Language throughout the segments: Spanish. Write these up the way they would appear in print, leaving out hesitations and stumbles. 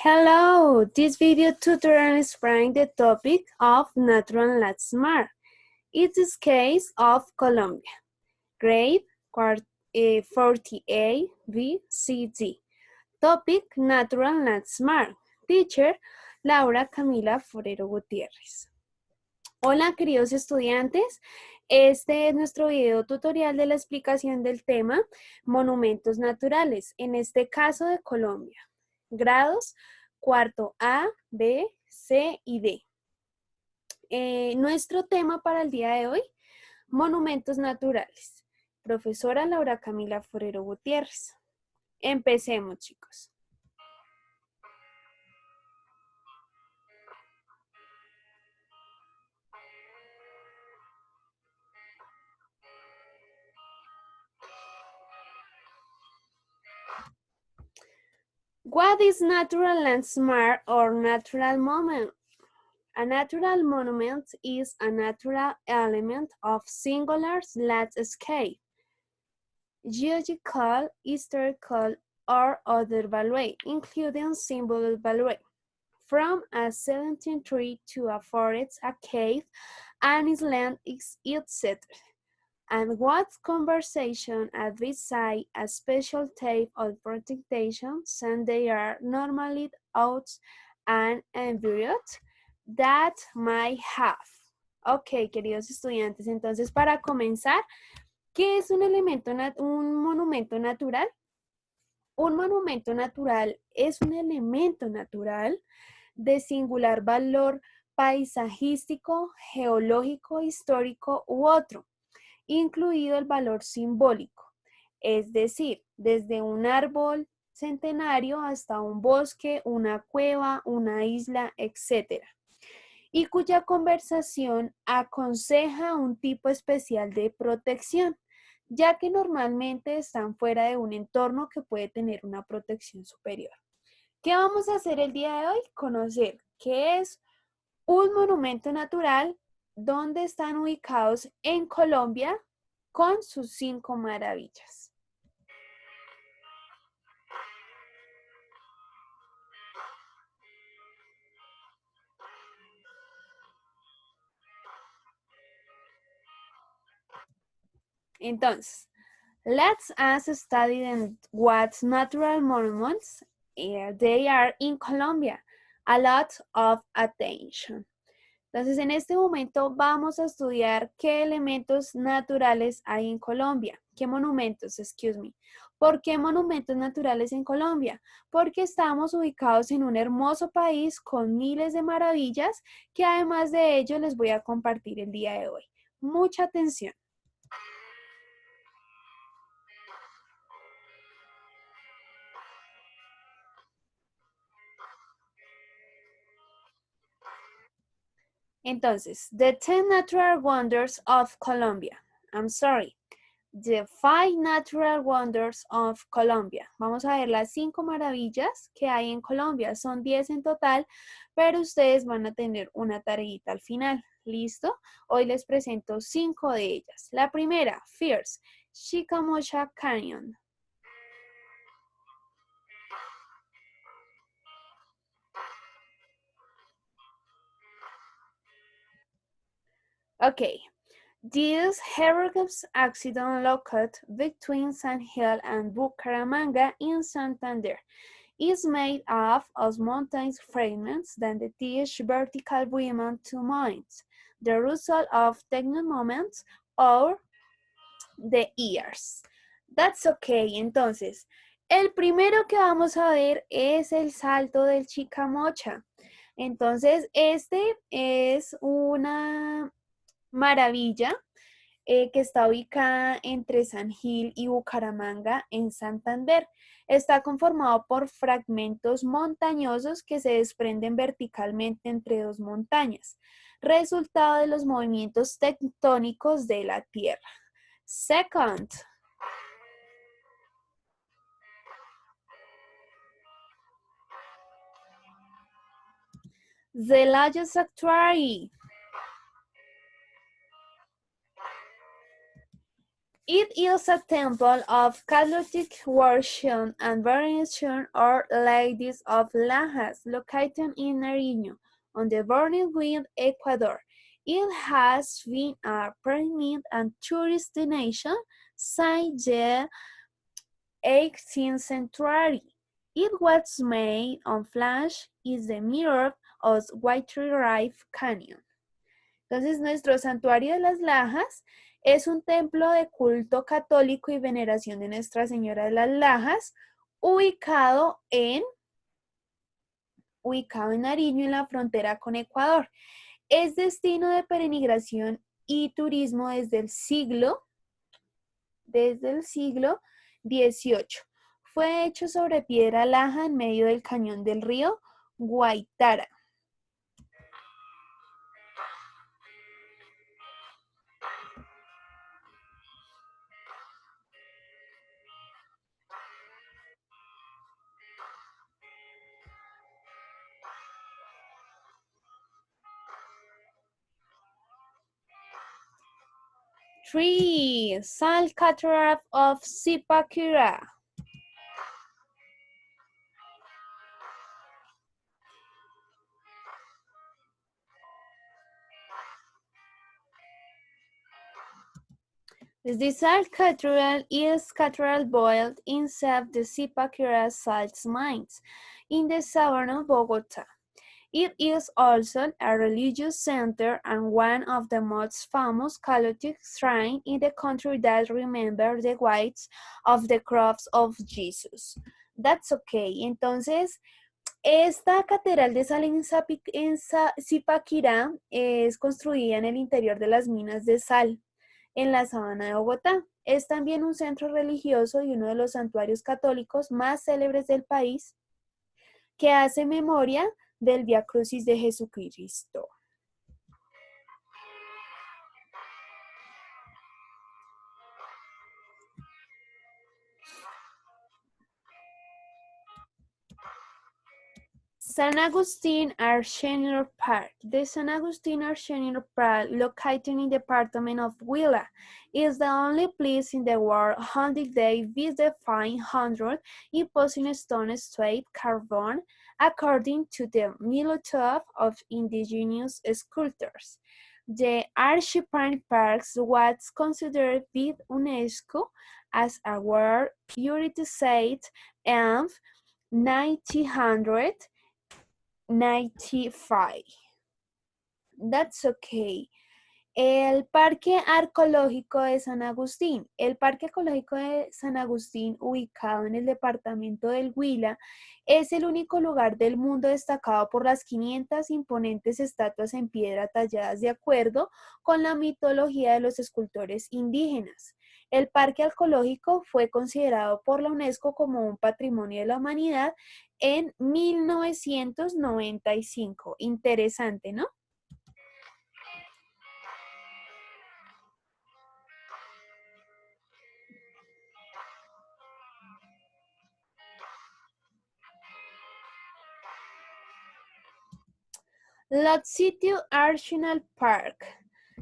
Hello, this video tutorial is bringing the topic of natural landmarks. In this case of Colombia, grade 40A, B, C, D. Topic, natural landmark. Teacher, Laura Camila Forero Gutierrez. Hola, queridos estudiantes. Este es nuestro video tutorial de la explicación del tema monumentos naturales, en este caso de Colombia. Grados, cuarto A, B, C y D. Nuestro tema para el día de hoy, monumentos naturales. Profesora Laura Camila Forero Gutierrez. Empecemos, chicos. What is natural landmark or natural monument? A natural monument is a natural element of singular landscape, geological, historical, or other value, including symbolic value. From a 17th tree to a forest, a cave, an island, etc. And what conversation advise a special type of protection since they are normally out and environment that might have. Ok, queridos estudiantes, entonces para comenzar, ¿qué es un monumento natural? Un monumento natural es un elemento natural de singular valor paisajístico, geológico, histórico u otro, incluido el valor simbólico, es decir, desde un árbol centenario hasta un bosque, una cueva, una isla, etc. Y cuya conservación aconseja un tipo especial de protección, ya que normalmente están fuera de un entorno que puede tener una protección superior. ¿Qué vamos a hacer el día de hoy? Conocer qué es un monumento natural, dónde están ubicados en Colombia con sus 5 maravillas. Entonces, let's us study what natural monuments they are in Colombia. A lot of attention. Entonces, en este momento vamos a estudiar qué elementos naturales hay en Colombia. ¿Qué monumentos? Excuse me. ¿Por qué monumentos naturales en Colombia? Porque estamos ubicados en un hermoso país con miles de maravillas que además de ello les voy a compartir el día de hoy. Mucha atención. Entonces, the 10 natural wonders of Colombia. I'm sorry. The 5 natural wonders of Colombia. Vamos a ver las 5 maravillas que hay en Colombia. Son 10 en total, pero ustedes van a tener una tareita al final. ¿Listo? Hoy les presento 5 de ellas. La primera, First, Chicamocha Canyon. Okay. This hieroglyphs accident located between San Gil and Bucaramanga in Santander is made up of mountain fragments that teach vertical movement to minds, the result of techno moments or the ears. That's okay. Entonces, el primero que vamos a ver es el salto del Chicamocha. Entonces, este es una maravilla que está ubicada entre San Gil y Bucaramanga en Santander. Está conformado por fragmentos montañosos que se desprenden verticalmente entre dos montañas, resultado de los movimientos tectónicos de la Tierra. Second, the largest actuary. It is a temple of Catholic worship and veneration or Ladies of Lajas, located in Nariño, on the border with Ecuador. It has been a permanent and tourist destination since the 18th century. It was made on flash is the mirror of White Rift Canyon. Entonces, nuestro santuario de las Lajas es un templo de culto católico y veneración de Nuestra Señora de las Lajas, ubicado en Nariño, en la frontera con Ecuador. Es destino de peregrinación y turismo desde el siglo XVIII. Fue hecho sobre piedra laja en medio del cañón del río Guaitara. Three, Salt Cataract of Zipaquirá. The salt cathedral is cathedral built inside the Zipaquirá salt mines in the southern of Bogota. It is also a religious center and one of the most famous Catholic shrines in the country that remember the weights of the cross of Jesus. That's okay. Entonces, esta catedral de sal en Zipaquirá es construida en el interior de las minas de sal en la sabana de Bogotá. Es también un centro religioso y uno de los santuarios católicos más célebres del país que hace memoria del Vía Crucis de Jesucristo. San Agustín Arsenio Park. The San Agustín Arsenio Park, located in the department of Huila, is the only place in the world haunted day with the 500 imposing stone state carbon, according to the Milotov of indigenous sculptors. The Archipelago Parks was considered by UNESCO as a World Heritage Site in 1995. That's okay. El Parque Arqueológico de San Agustín. El Parque Arqueológico de San Agustín, ubicado en el departamento del Huila, es el único lugar del mundo destacado por las 500 imponentes estatuas en piedra talladas de acuerdo con la mitología de los escultores indígenas. El Parque Arqueológico fue considerado por la UNESCO como un patrimonio de la humanidad en 1995. Interesante, ¿no? Lot City National Park.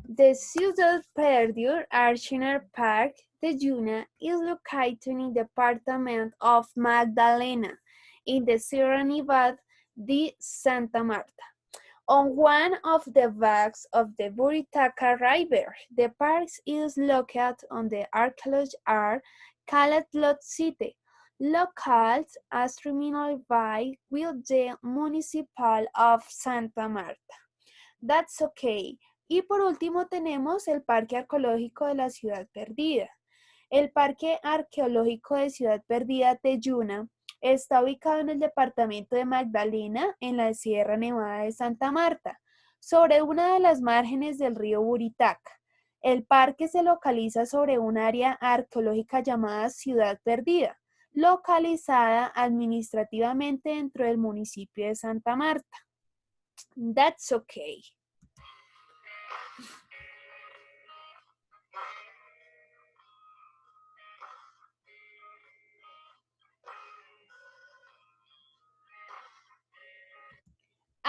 The Ciudad Perdue National Park de Yuna is located in the department of Magdalena in the Sierra Nevada de Santa Marta. On one of the banks of the Buritaca River, the park is located on the archaeological art called Lot City, local as terminal by with the municipal of Santa Marta. That's okay. Y por último tenemos el Parque Arqueológico de la Ciudad Perdida. El Parque Arqueológico de Ciudad Perdida Teyuna está ubicado en el departamento de Magdalena, en la Sierra Nevada de Santa Marta, sobre una de las márgenes del río Buritaca. El parque se localiza sobre un área arqueológica llamada Ciudad Perdida, localizada administrativamente dentro del municipio de Santa Marta. That's okay.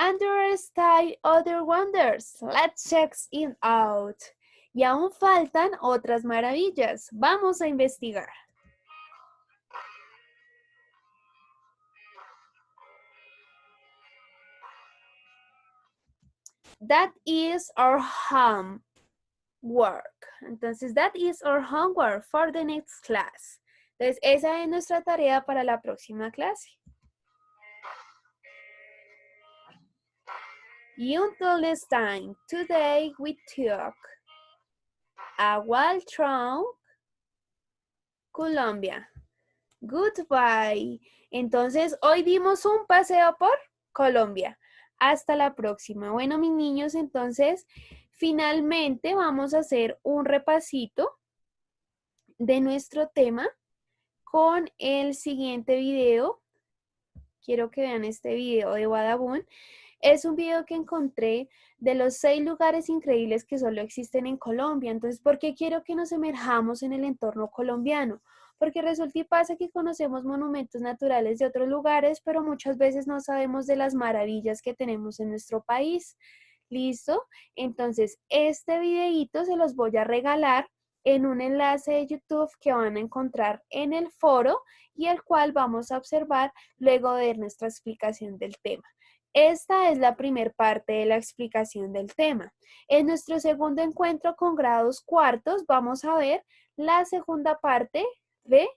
And there are still other wonders. Let's check it out. Y aún faltan otras maravillas. Vamos a investigar. That is our homework. Entonces, that is our homework for the next class. Entonces, esa es nuestra tarea para la próxima clase. Until next time, today we took a walk through Colombia. Goodbye. Entonces, hoy dimos un paseo por Colombia. Hasta la próxima. Bueno, mis niños, entonces, finalmente vamos a hacer un repasito de nuestro tema con el siguiente video. Quiero que vean este video de Badabun. Es un video que encontré de los 6 lugares increíbles que solo existen en Colombia. Entonces, ¿por qué quiero que nos emerjamos en el entorno colombiano? Porque resulta y pasa que conocemos monumentos naturales de otros lugares, pero muchas veces no sabemos de las maravillas que tenemos en nuestro país. ¿Listo? Entonces, este videíto se los voy a regalar en un enlace de YouTube que van a encontrar en el foro y el cual vamos a observar luego de nuestra explicación del tema. Esta es la primera parte de la explicación del tema. En nuestro segundo encuentro con grados cuartos vamos a ver la segunda parte de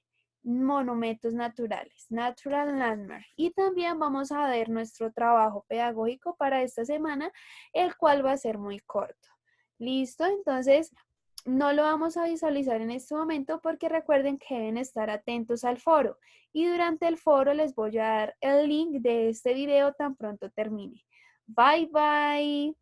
monumentos naturales, natural landmark. Y también vamos a ver nuestro trabajo pedagógico para esta semana, el cual va a ser muy corto. ¿Listo? Entonces, no lo vamos a visualizar en este momento porque recuerden que deben estar atentos al foro. Y durante el foro les voy a dar el link de este video tan pronto termine. Bye, bye.